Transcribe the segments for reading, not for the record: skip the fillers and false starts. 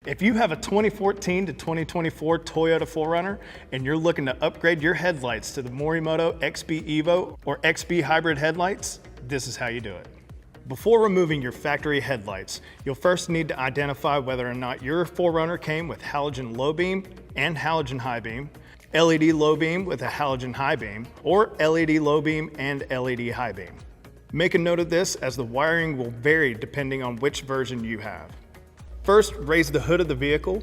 If you have a 2014 to 2024 Toyota 4Runner and you're looking to upgrade your headlights to the Morimoto XB Evo or XB Hybrid headlights, this is how you do it. Before removing your factory headlights, you'll first need to identify whether or not your 4Runner came with halogen low beam and halogen high beam, LED low beam with a halogen high beam, or LED low beam and LED high beam. Make a note of this as the wiring will vary depending on which version you have. First, raise the hood of the vehicle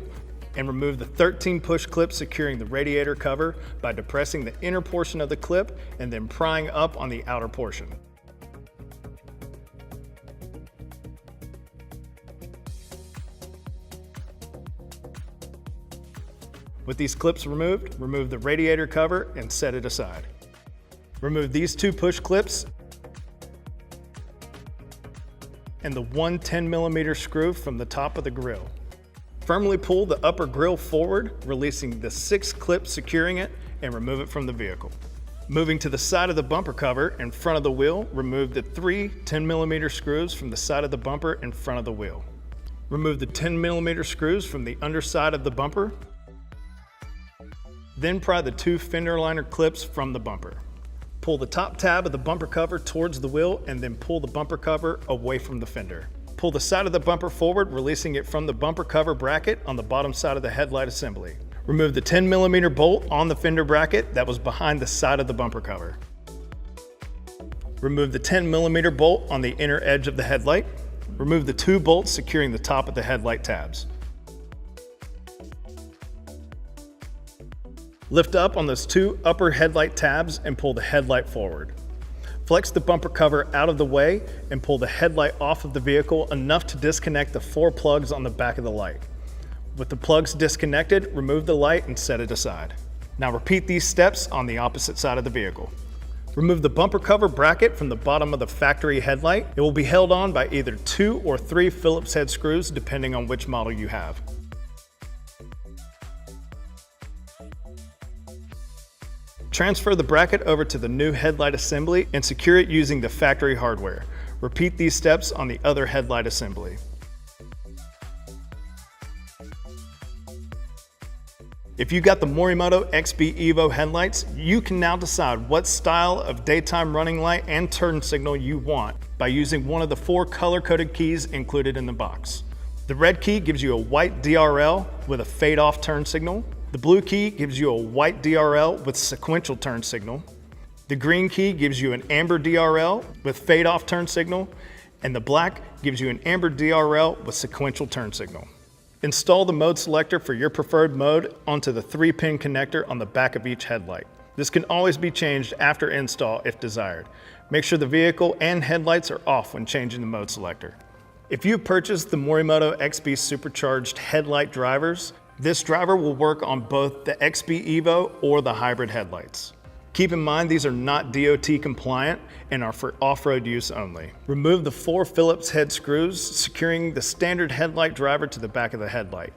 and remove the 13 push clips securing the radiator cover by depressing the inner portion of the clip and then prying up on the outer portion. With these clips removed, remove the radiator cover and set it aside. Remove these two push clips and the one 10mm screw from the top of the grille. Firmly pull the upper grille forward, releasing the 6 clips securing it, and remove it from the vehicle. Moving to the side of the bumper cover in front of the wheel, remove the 3 10mm screws from the side of the bumper in front of the wheel. Remove the 10mm screws from the underside of the bumper. Then pry the 2 fender liner clips from the bumper. Pull the top tab of the bumper cover towards the wheel and then pull the bumper cover away from the fender. Pull the side of the bumper forward, releasing it from the bumper cover bracket on the bottom side of the headlight assembly. Remove the 10mm bolt on the fender bracket that was behind the side of the bumper cover. Remove the 10mm bolt on the inner edge of the headlight. Remove the 2 bolts securing the top of the headlight tabs. Lift up on those 2 upper headlight tabs and pull the headlight forward. Flex the bumper cover out of the way and pull the headlight off of the vehicle enough to disconnect the 4 plugs on the back of the light. With the plugs disconnected, remove the light and set it aside. Now repeat these steps on the opposite side of the vehicle. Remove the bumper cover bracket from the bottom of the factory headlight. It will be held on by either 2 or 3 Phillips head screws depending on which model you have. Transfer the bracket over to the new headlight assembly and secure it using the factory hardware. Repeat these steps on the other headlight assembly. If you got the Morimoto XB Evo headlights, you can now decide what style of daytime running light and turn signal you want by using one of the 4 color-coded keys included in the box. The red key gives you a white DRL with a fade-off turn signal. The blue key gives you a white DRL with sequential turn signal. The green key gives you an amber DRL with fade-off turn signal. And the black gives you an amber DRL with sequential turn signal. Install the mode selector for your preferred mode onto the 3-pin connector on the back of each headlight. This can always be changed after install if desired. Make sure the vehicle and headlights are off when changing the mode selector. If you purchased the Morimoto XB supercharged headlight drivers, this driver will work on both the XB Evo or the hybrid headlights. Keep in mind these are not DOT compliant and are for off-road use only. Remove the 4 Phillips head screws securing the standard headlight driver to the back of the headlight.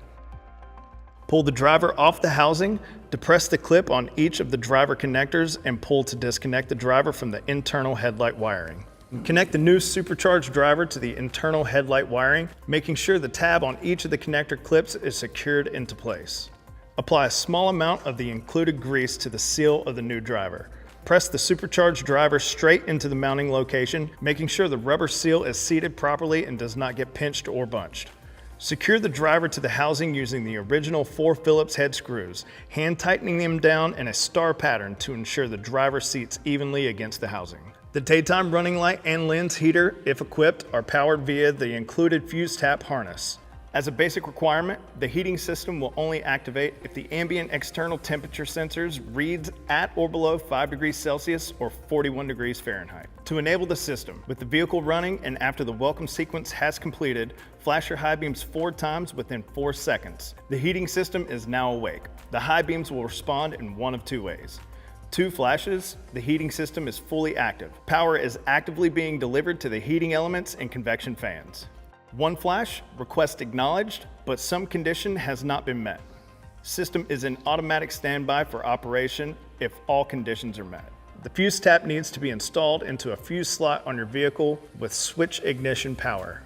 Pull the driver off the housing, depress the clip on each of the driver connectors and pull to disconnect the driver from the internal headlight wiring. Connect the new supercharged driver to the internal headlight wiring, making sure the tab on each of the connector clips is secured into place. Apply a small amount of the included grease to the seal of the new driver. Press the supercharged driver straight into the mounting location, making sure the rubber seal is seated properly and does not get pinched or bunched. Secure the driver to the housing using the original 4 Phillips head screws, hand tightening them down in a star pattern to ensure the driver seats evenly against the housing. The daytime running light and lens heater, if equipped, are powered via the included fuse tap harness. As a basic requirement, the heating system will only activate if the ambient external temperature sensors reads at or below 5 degrees Celsius or 41 degrees Fahrenheit. To enable the system, with the vehicle running and after the welcome sequence has completed, flash your high beams 4 times within 4 seconds. The heating system is now awake. The high beams will respond in one of 2 ways. 2 flashes, the heating system is fully active. Power is actively being delivered to the heating elements and convection fans. 1 flash, request acknowledged, but some condition has not been met. System is in automatic standby for operation if all conditions are met. The fuse tap needs to be installed into a fuse slot on your vehicle with switch ignition power.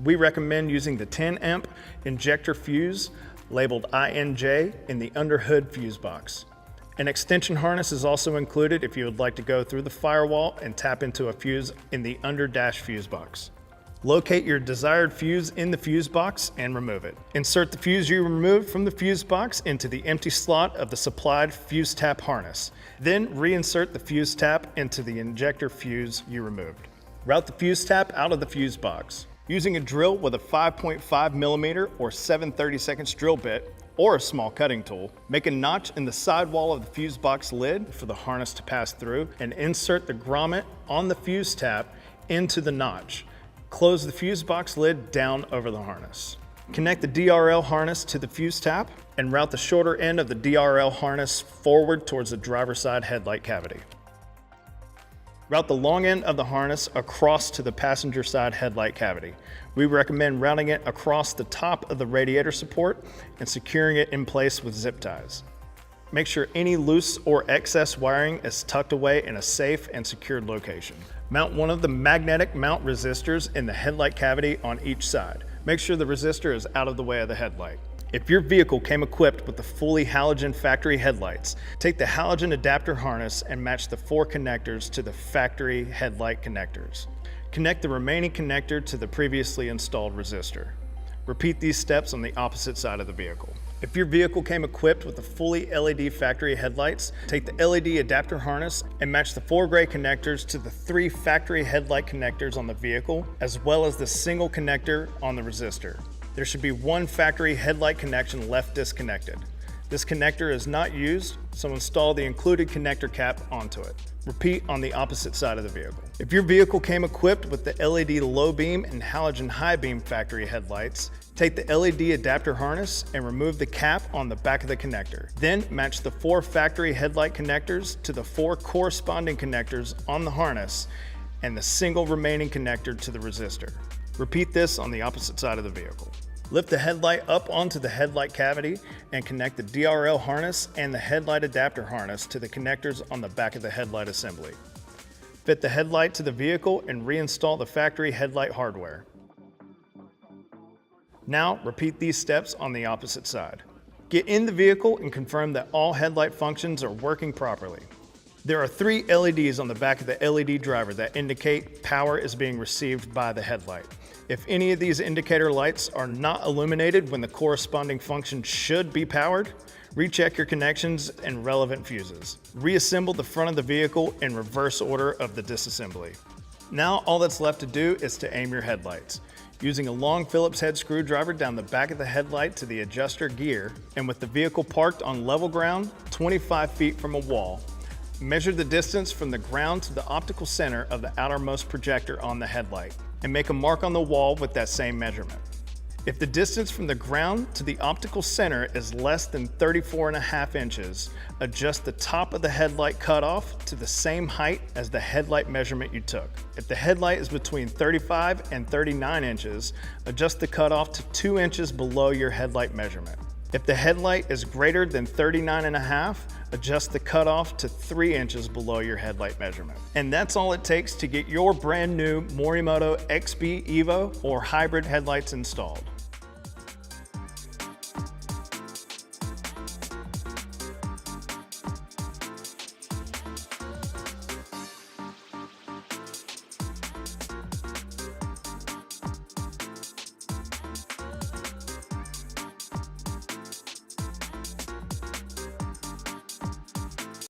We recommend using the 10 amp injector fuse labeled INJ in the underhood fuse box. An extension harness is also included if you would like to go through the firewall and tap into a fuse in the under dash fuse box. Locate your desired fuse in the fuse box and remove it. Insert the fuse you removed from the fuse box into the empty slot of the supplied fuse tap harness. Then reinsert the fuse tap into the injector fuse you removed. Route the fuse tap out of the fuse box. Using a drill with a 5.5mm or 7/32 drill bit, or a small cutting tool, make a notch in the sidewall of the fuse box lid for the harness to pass through and insert the grommet on the fuse tap into the notch. Close the fuse box lid down over the harness. Connect the DRL harness to the fuse tap and route the shorter end of the DRL harness forward towards the driver's side headlight cavity. Route the long end of the harness across to the passenger side headlight cavity. We recommend routing it across the top of the radiator support and securing it in place with zip ties. Make sure any loose or excess wiring is tucked away in a safe and secured location. Mount one of the magnetic mount resistors in the headlight cavity on each side. Make sure the resistor is out of the way of the headlight. If your vehicle came equipped with the fully halogen factory headlights, take the halogen adapter harness and match the 4 connectors to the factory headlight connectors. Connect the remaining connector to the previously installed resistor. Repeat these steps on the opposite side of the vehicle. If your vehicle came equipped with the fully LED factory headlights, take the LED adapter harness and match the 4 gray connectors to the 3 factory headlight connectors on the vehicle, as well as the single connector on the resistor. There should be 1 factory headlight connection left disconnected. This connector is not used, so install the included connector cap onto it. Repeat on the opposite side of the vehicle. If your vehicle came equipped with the LED low beam and halogen high beam factory headlights, take the LED adapter harness and remove the cap on the back of the connector. Then match the 4 factory headlight connectors to the 4 corresponding connectors on the harness and the single remaining connector to the resistor. Repeat this on the opposite side of the vehicle. Lift the headlight up onto the headlight cavity and connect the DRL harness and the headlight adapter harness to the connectors on the back of the headlight assembly. Fit the headlight to the vehicle and reinstall the factory headlight hardware. Now repeat these steps on the opposite side. Get in the vehicle and confirm that all headlight functions are working properly. There are 3 LEDs on the back of the LED driver that indicate power is being received by the headlight. If any of these indicator lights are not illuminated when the corresponding function should be powered, recheck your connections and relevant fuses. Reassemble the front of the vehicle in reverse order of the disassembly. Now all that's left to do is to aim your headlights. Using a long Phillips head screwdriver down the back of the headlight to the adjuster gear, and with the vehicle parked on level ground, 25 feet from a wall, measure the distance from the ground to the optical center of the outermost projector on the headlight, and make a mark on the wall with that same measurement. If the distance from the ground to the optical center is less than 34.5 inches, adjust the top of the headlight cutoff to the same height as the headlight measurement you took. If the headlight is between 35 and 39 inches, adjust the cutoff to 2 inches below your headlight measurement. If the headlight is greater than 39.5, adjust the cutoff to 3 inches below your headlight measurement. And that's all it takes to get your brand new Morimoto XB Evo or hybrid headlights installed.